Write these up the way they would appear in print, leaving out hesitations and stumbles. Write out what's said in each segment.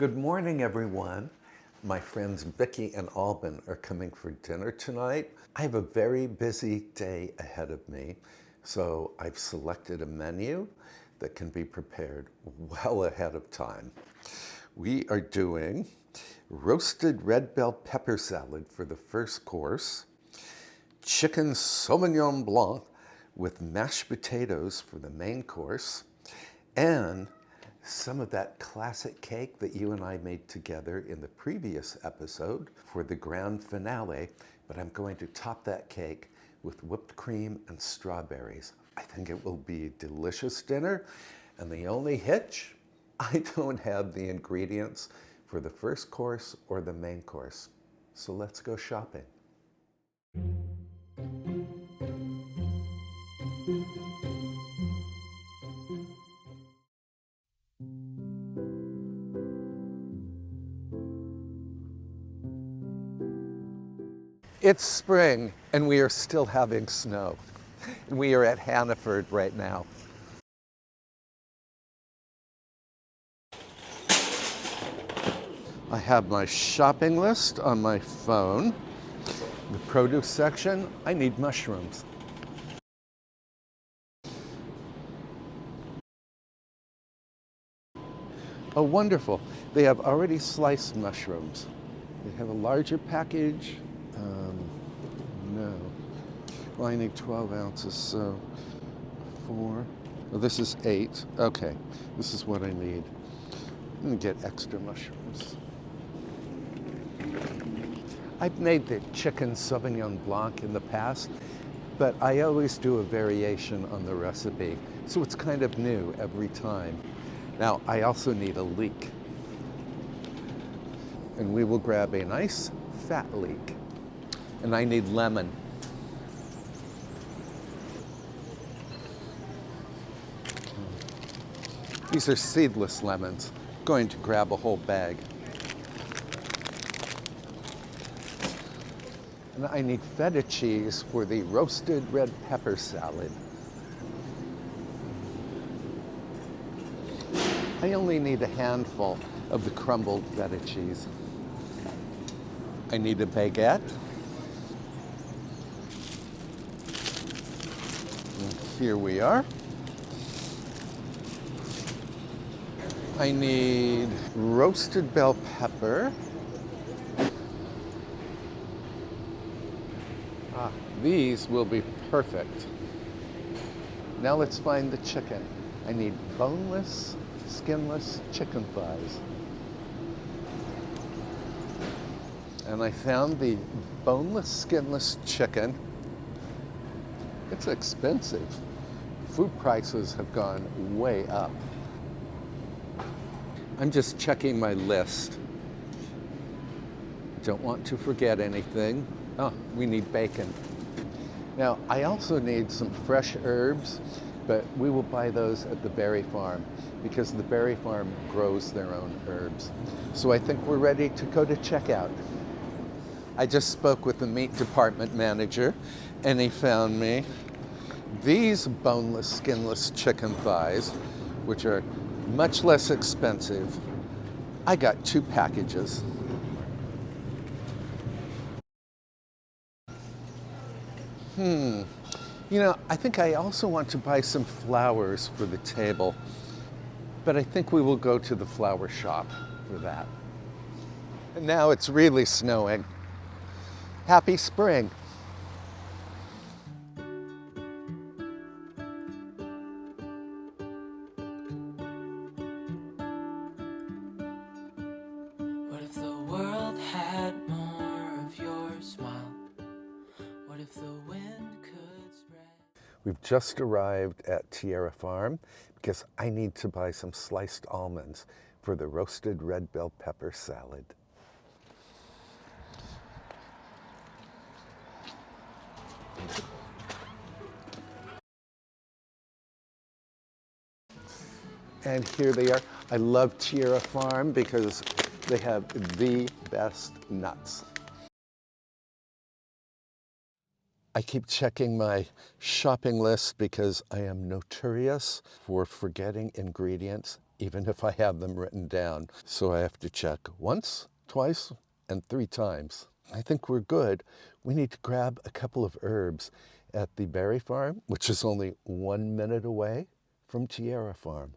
Good morning, everyone. My friends Vicky and Alban are coming for dinner tonight. I have a very busy day ahead of me, so I've selected a menu that can be prepared well ahead of time. We are doing roasted red bell pepper salad for the first course, chicken sauvignon blanc with mashed potatoes for the main course, and some of that classic cake that you and I made together in the previous episode for the grand finale, but I'm going to top that cake with whipped cream and strawberries. I think it will be a delicious dinner, and the only hitch, I don't have the ingredients for the first course or the main course. So let's go shopping. It's spring, and we are still having snow. And we are at Hannaford right now. I have my shopping list on my phone. The produce section, I need mushrooms. Oh, wonderful. They have already sliced mushrooms. They have a larger package. No. Well, I need 12 ounces, so 4. Oh, this is 8. Okay, this is what I need. I'm gonna get extra mushrooms. I've made the chicken sauvignon blanc in the past, but I always do a variation on the recipe, so it's kind of new every time. Now, I also need a leek, and we will grab a nice fat leek. And I need lemon. These are seedless lemons. I'm going to grab a whole bag. And I need feta cheese for the roasted red pepper salad. I only need a handful of the crumbled feta cheese. I need a baguette. And here we are. I need roasted bell pepper. These will be perfect. Now let's find the chicken. I need boneless, skinless chicken thighs. And I found the boneless, skinless chicken. It's expensive. Food prices have gone way up. I'm just checking my list. Don't want to forget anything. Oh, we need bacon. Now, I also need some fresh herbs, but we will buy those at the berry farm because the berry farm grows their own herbs. So I think we're ready to go to checkout. I just spoke with the meat department manager, and he found me these boneless, skinless chicken thighs, which are much less expensive. I got 2 packages. You know, I think I also want to buy some flowers for the table, but I think we will go to the flower shop for that. And now it's really snowing. Happy spring. What if the world had more of your smile? What if the wind could spread? We've just arrived at Tierra Farm because I need to buy some sliced almonds for the roasted red bell pepper salad. And here they are. I love Tierra Farm because they have the best nuts. I keep checking my shopping list because I am notorious for forgetting ingredients even if I have them written down. So I have to check once, twice, and 3 times. I think we're good. We need to grab a couple of herbs at the berry farm, which is only 1 minute away from Tierra Farm.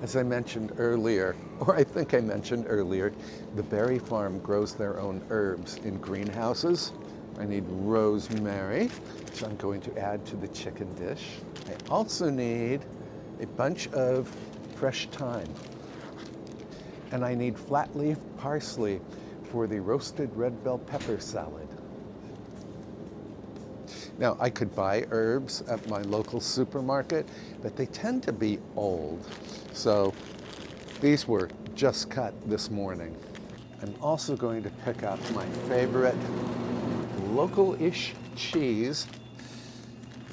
As I mentioned earlier, or I think I mentioned earlier, the berry farm grows their own herbs in greenhouses. I need rosemary, which I'm going to add to the chicken dish. I also need a bunch of fresh thyme. And I need flat leaf parsley for the roasted red bell pepper salad. Now, I could buy herbs at my local supermarket, but they tend to be old. So these were just cut this morning. I'm also going to pick up my favorite local-ish cheese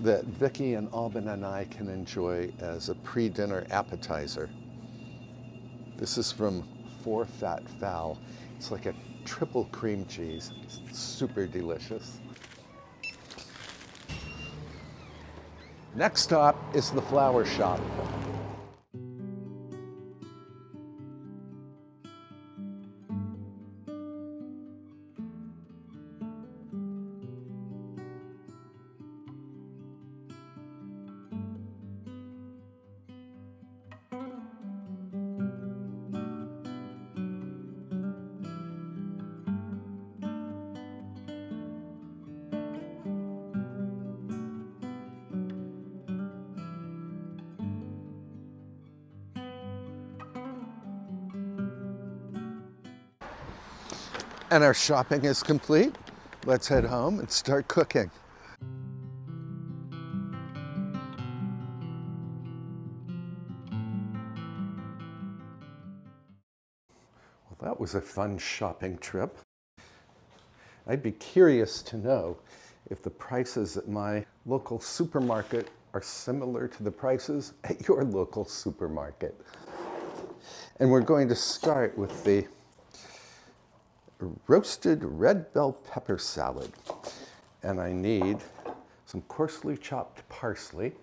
that Vicki and Alban and I can enjoy as a pre-dinner appetizer. This is from Four Fat Fowl. It's like a triple cream cheese. It's super delicious. Next stop is the flower shop. And our shopping is complete. Let's head home and start cooking. Well, that was a fun shopping trip. I'd be curious to know if the prices at my local supermarket are similar to the prices at your local supermarket. And we're going to start with the roasted red bell pepper salad. And I need some coarsely chopped parsley.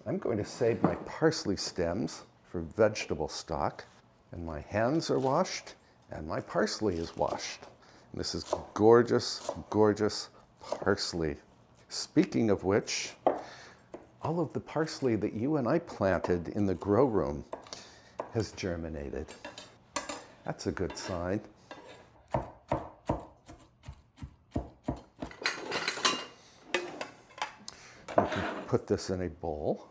I'm going to save my parsley stems for vegetable stock. And my hands are washed and my parsley is washed. And this is gorgeous, gorgeous parsley. Speaking of which, all of the parsley that you and I planted in the grow room has germinated. That's a good sign. We can put this in a bowl.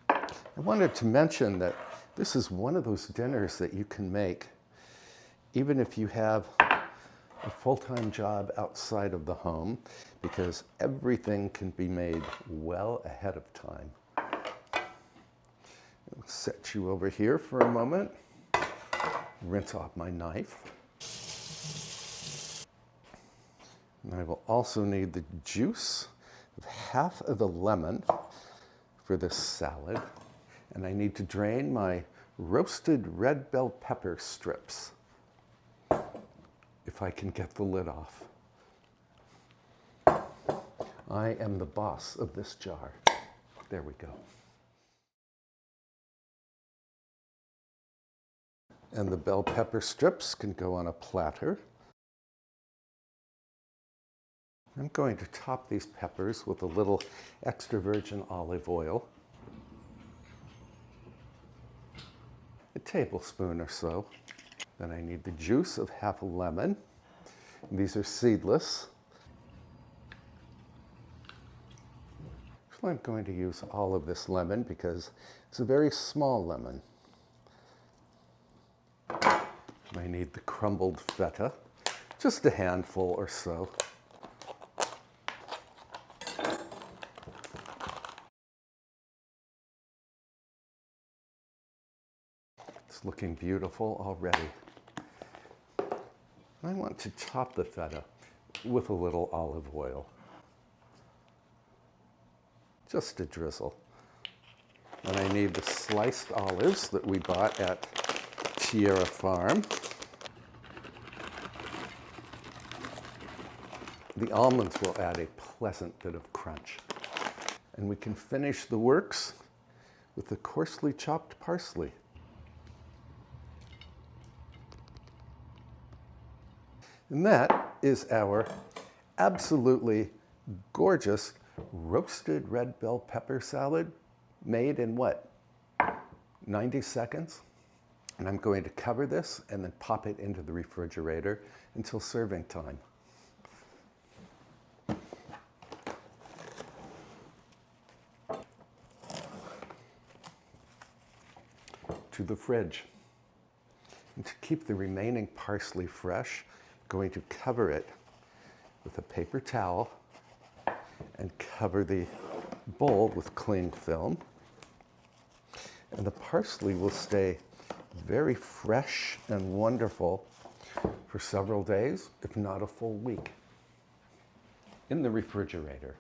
I wanted to mention that this is one of those dinners that you can make even if you have a full-time job outside of the home, because everything can be made well ahead of time. I'll set you over here for a moment. Rinse off my knife. And I will also need the juice of half of the lemon for this salad. And I need to drain my roasted red bell pepper strips, if I can get the lid off. I am the boss of this jar. There we go. And the bell pepper strips can go on a platter. I'm going to top these peppers with a little extra virgin olive oil. A tablespoon or so. Then I need the juice of half a lemon. These are seedless. So I'm going to use all of this lemon because it's a very small lemon. I need the crumbled feta, just a handful or so. It's looking beautiful already. I want to top the feta with a little olive oil. Just a drizzle. And I need the sliced olives that we bought at Tierra Farm. The almonds will add a pleasant bit of crunch. And we can finish the works with the coarsely chopped parsley. And that is our absolutely gorgeous roasted red bell pepper salad made in what, 90 seconds? And I'm going to cover this and then pop it into the refrigerator until serving time. To the fridge. And to keep the remaining parsley fresh, I'm going to cover it with a paper towel and cover the bowl with cling film. And the parsley will stay very fresh and wonderful for several days, if not a full week, in the refrigerator.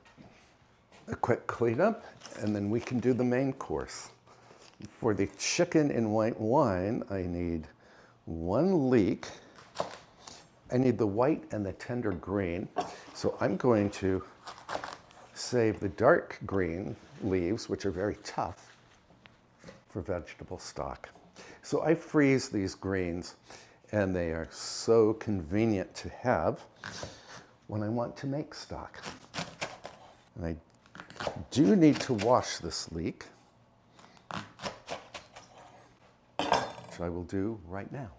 A quick cleanup, and then we can do the main course. For the chicken in white wine, I need 1 leek. I need the white and the tender green. So I'm going to save the dark green leaves, which are very tough, for vegetable stock. So I freeze these greens, and they are so convenient to have when I want to make stock. And I do need to wash this leek, which I will do right now.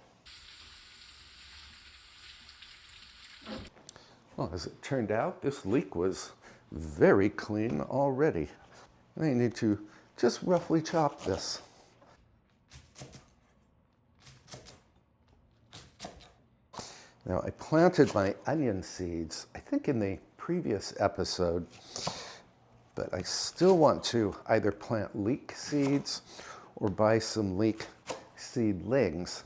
Well, as it turned out, this leek was very clean already. I need to just roughly chop this. Now, I planted my onion seeds, I think in the previous episode, but I still want to either plant leek seeds or buy some leek seedlings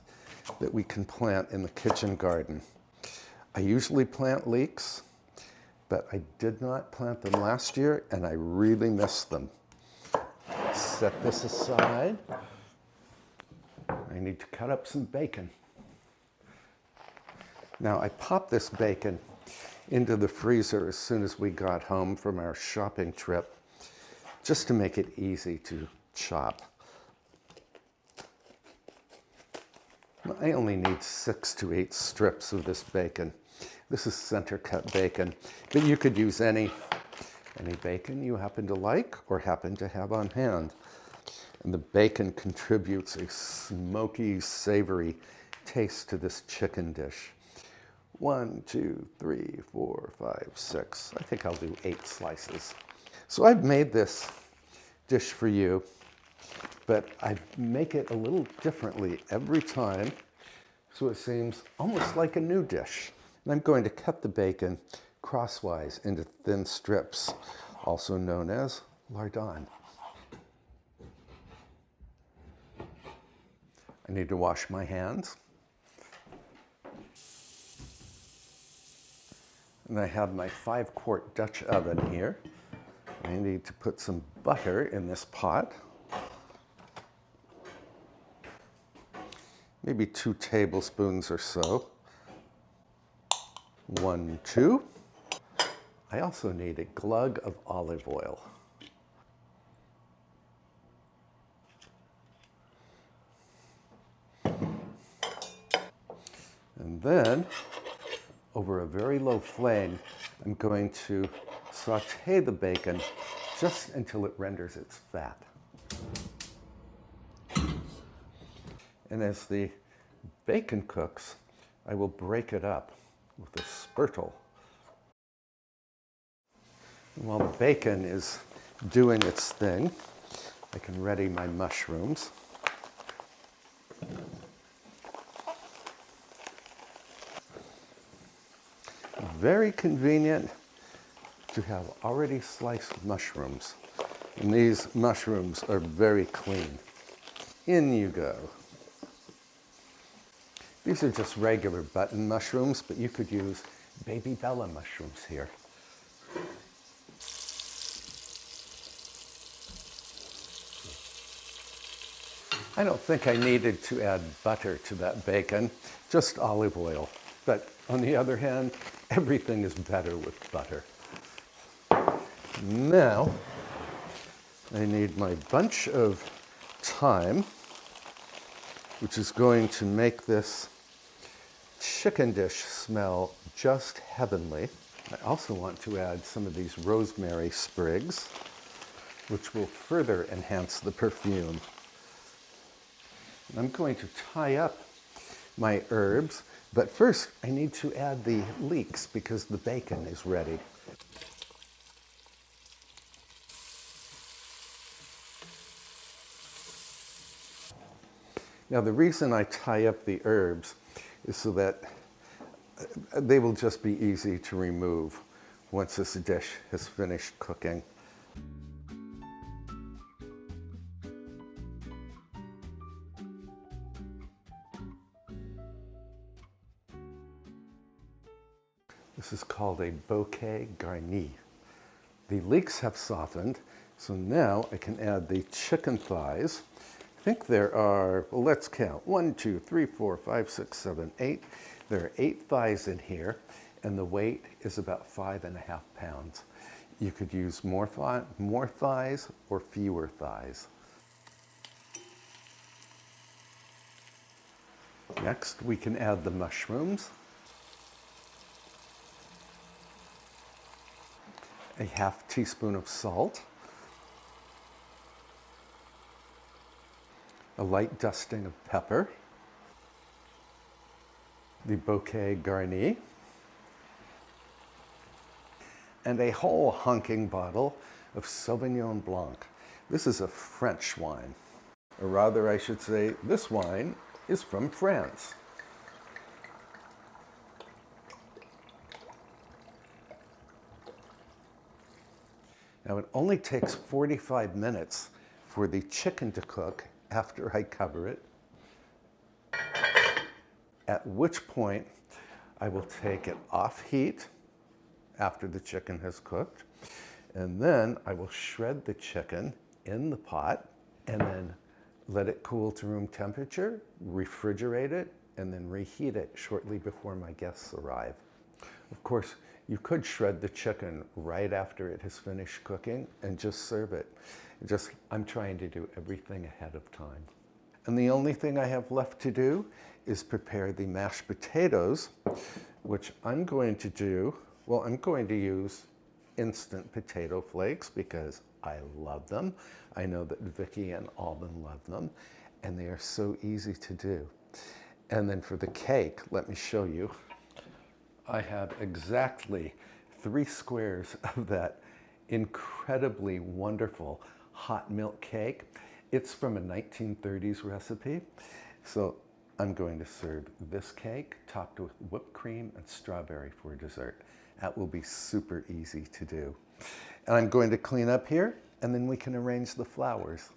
that we can plant in the kitchen garden. I usually plant leeks, but I did not plant them last year, and I really miss them. Set this aside. I need to cut up some bacon. Now, I popped this bacon into the freezer as soon as we got home from our shopping trip, just to make it easy to chop. I only need 6 to 8 strips of this bacon. This is center cut bacon, but you could use any bacon you happen to like or happen to have on hand. And the bacon contributes a smoky, savory taste to this chicken dish. 1, 2, 3, 4, 5, 6. I think I'll do 8 slices. So I've made this dish for you, but I make it a little differently every time, so it seems almost like a new dish. And I'm going to cut the bacon crosswise into thin strips, also known as lardon. I need to wash my hands. And I have my 5-quart Dutch oven here. I need to put some butter in this pot. Maybe 2 tablespoons or so. 1, 2. I also need a glug of olive oil. And then, over a very low flame, I'm going to saute the bacon just until it renders its fat. And as the bacon cooks, I will break it up with a spurtle. And while the bacon is doing its thing, I can ready my mushrooms. Very convenient to have already sliced mushrooms. And these mushrooms are very clean. In you go. These are just regular button mushrooms, but you could use baby Bella mushrooms here. I don't think I needed to add butter to that bacon, just olive oil. But on the other hand, everything is better with butter. Now, I need my bunch of thyme, which is going to make this chicken dish smell just heavenly. I also want to add some of these rosemary sprigs, which will further enhance the perfume. I'm going to tie up my herbs, but first I need to add the leeks because the bacon is ready. Now the reason I tie up the herbs is so that they will just be easy to remove once this dish has finished cooking. This is called a bouquet garni. The leeks have softened, so now I can add the chicken thighs. I think there are, well, let's count, 1, 2, 3, 4, 5, 6, 7, 8. There are 8 thighs in here, and the weight is about 5.5 pounds. You could use more thighs or fewer thighs. Next, we can add the mushrooms. A half teaspoon of salt, a light dusting of pepper, the bouquet garni, and a whole honking bottle of Sauvignon Blanc. This is a French wine, or rather I should say this wine is from France. Now it only takes 45 minutes for the chicken to cook after I cover it, at which point I will take it off heat after the chicken has cooked, and then I will shred the chicken in the pot and then let it cool to room temperature, refrigerate it, and then reheat it shortly before my guests arrive. Of course, you could shred the chicken right after it has finished cooking and just serve it. I'm trying to do everything ahead of time. And the only thing I have left to do is prepare the mashed potatoes, which I'm going to use instant potato flakes because I love them. I know that Vicky and Alban love them, and they are so easy to do. And then for the cake, let me show you. I have exactly 3 squares of that incredibly wonderful hot milk cake. It's from a 1930s recipe. So I'm going to serve this cake topped with whipped cream and strawberry for dessert. That will be super easy to do. And I'm going to clean up here, and then we can arrange the flowers.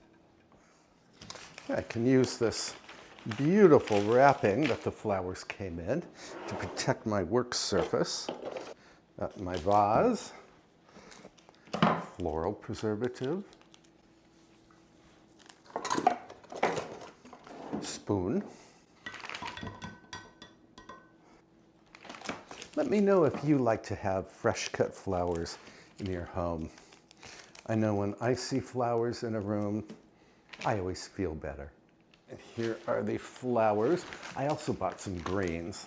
I can use this beautiful wrapping that the flowers came in to protect my work surface. My vase, floral preservative, spoon. Let me know if you like to have fresh cut flowers in your home. I know when I see flowers in a room, I always feel better. And here are the flowers. I also bought some greens.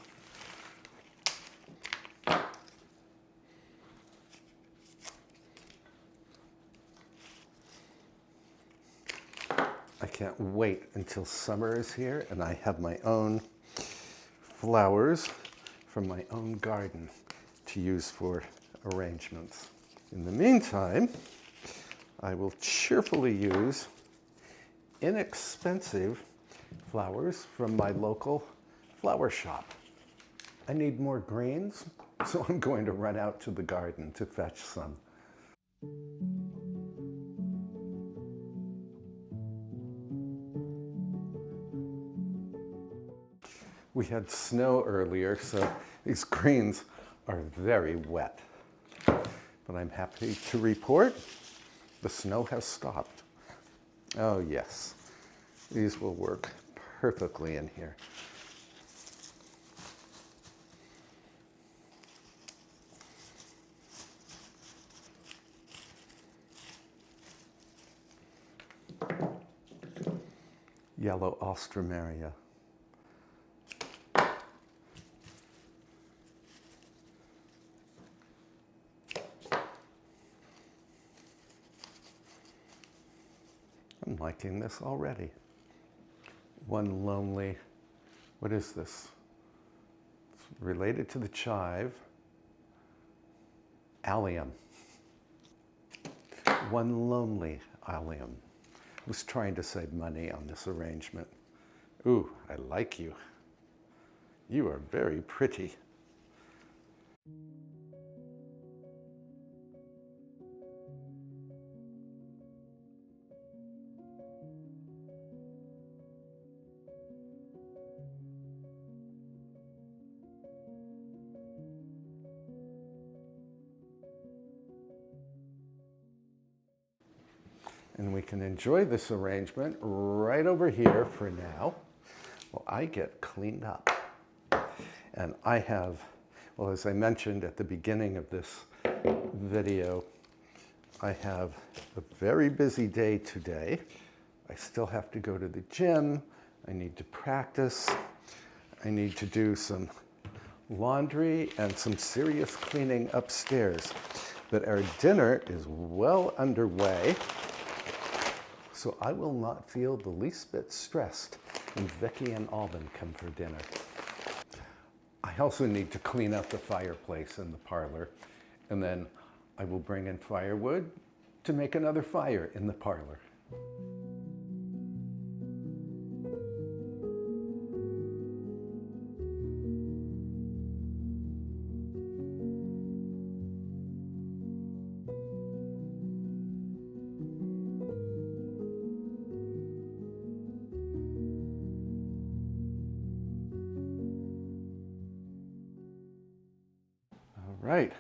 I can't wait until summer is here and I have my own flowers from my own garden to use for arrangements. In the meantime, I will cheerfully use inexpensive flowers from my local flower shop. I need more greens, so I'm going to run out to the garden to fetch some. We had snow earlier, so these greens are very wet. But I'm happy to report the snow has stopped. Oh yes, These will work perfectly in here. Yellow Alstroemeria. I'm liking this already. One lonely, what is this? It's related to the chive. Allium. One lonely allium. I was trying to save money on this arrangement. Ooh, I like you. You are very pretty. And we can enjoy this arrangement right over here for now while I get cleaned up. And I have, well, as I mentioned at the beginning of this video, I have a very busy day today. I still have to go to the gym. I need to practice. I need to do some laundry and some serious cleaning upstairs. But our dinner is well underway, so I will not feel the least bit stressed when Vicky and Alban come for dinner. I also need to clean up the fireplace in the parlor, and then I will bring in firewood to make another fire in the parlor. All right,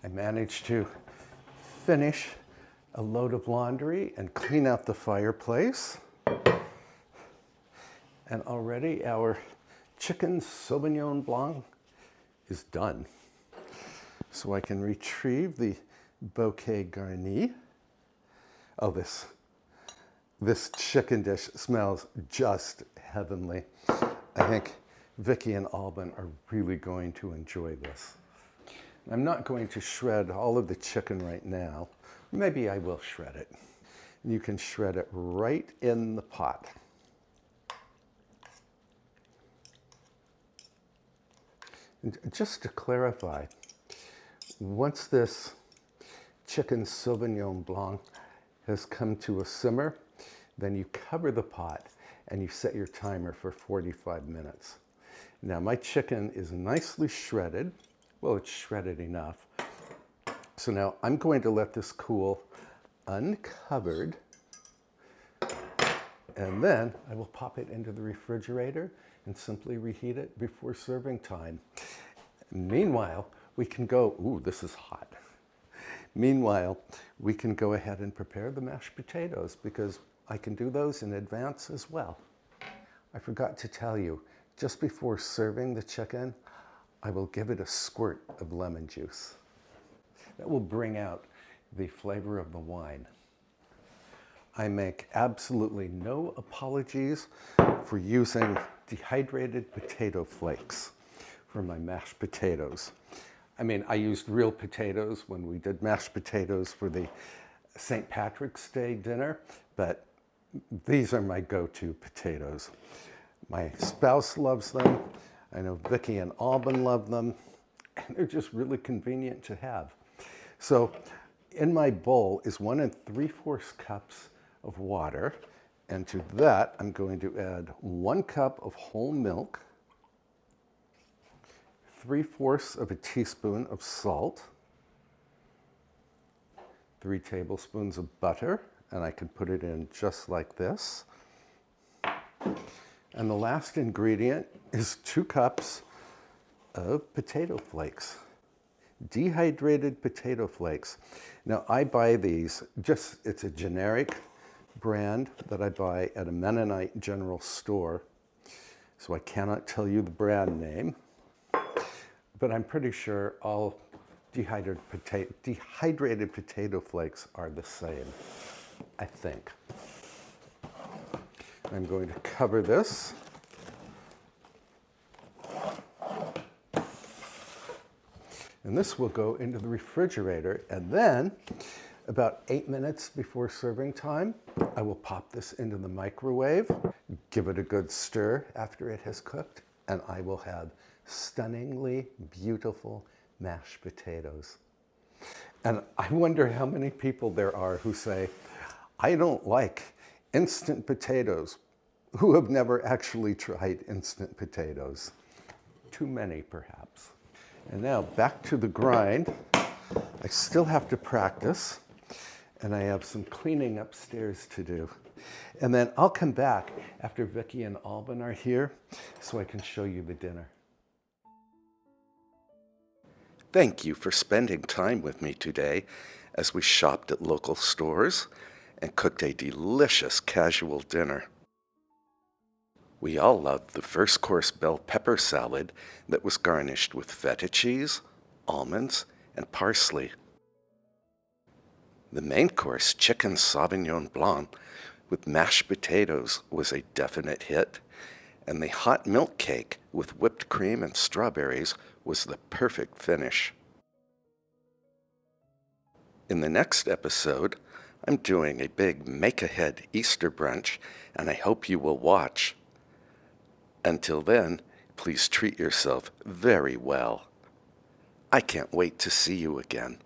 I managed to finish a load of laundry and clean out the fireplace. And already our chicken Sauvignon Blanc is done. So I can retrieve the bouquet garni. Oh, this chicken dish smells just heavenly. I think Vicky and Alban are really going to enjoy this. I'm not going to shred all of the chicken right now. Maybe I will shred it. You can shred it right in the pot. And just to clarify, once this chicken Sauvignon Blanc has come to a simmer, then you cover the pot and you set your timer for 45 minutes. Now my chicken is nicely shredded. Well, it's shredded enough. So now I'm going to let this cool uncovered, and then I will pop it into the refrigerator and simply reheat it before serving time. Meanwhile, we can go, ooh, this is hot. Meanwhile, we can go ahead and prepare the mashed potatoes because I can do those in advance as well. I forgot to tell you, just before serving the chicken, I will give it a squirt of lemon juice. That will bring out the flavor of the wine. I make absolutely no apologies for using dehydrated potato flakes for my mashed potatoes. I mean, I used real potatoes when we did mashed potatoes for the St. Patrick's Day dinner, but these are my go-to potatoes. My spouse loves them. I know Vicky and Alban love them, and they're just really convenient to have. So in my bowl is 1 3/4 cups of water, and to that I'm going to add 1 cup of whole milk, 3/4 of a teaspoon of salt, 3 tablespoons of butter, and I can put it in just like this. And the last ingredient is 2 cups of potato flakes, dehydrated potato flakes. Now I buy these, it's a generic brand that I buy at a Mennonite general store, so I cannot tell you the brand name, but I'm pretty sure all dehydrated potato flakes are the same, I think. I'm going to cover this. And this will go into the refrigerator, and then about 8 minutes before serving time, I will pop this into the microwave, give it a good stir after it has cooked, and I will have stunningly beautiful mashed potatoes. And I wonder how many people there are who say, I don't like instant potatoes, who have never actually tried instant potatoes. Too many, perhaps. And now back to the grind. I still have to practice, and I have some cleaning upstairs to do. And then I'll come back after Vicki and Alban are here so I can show you the dinner. Thank you for spending time with me today as we shopped at local stores and cooked a delicious casual dinner. We all loved the first course bell pepper salad that was garnished with feta cheese, almonds, and parsley. The main course chicken Sauvignon Blanc with mashed potatoes was a definite hit, and the hot milk cake with whipped cream and strawberries was the perfect finish. In the next episode, I'm doing a big make-ahead Easter brunch, and I hope you will watch. Until then, please treat yourself very well. I can't wait to see you again.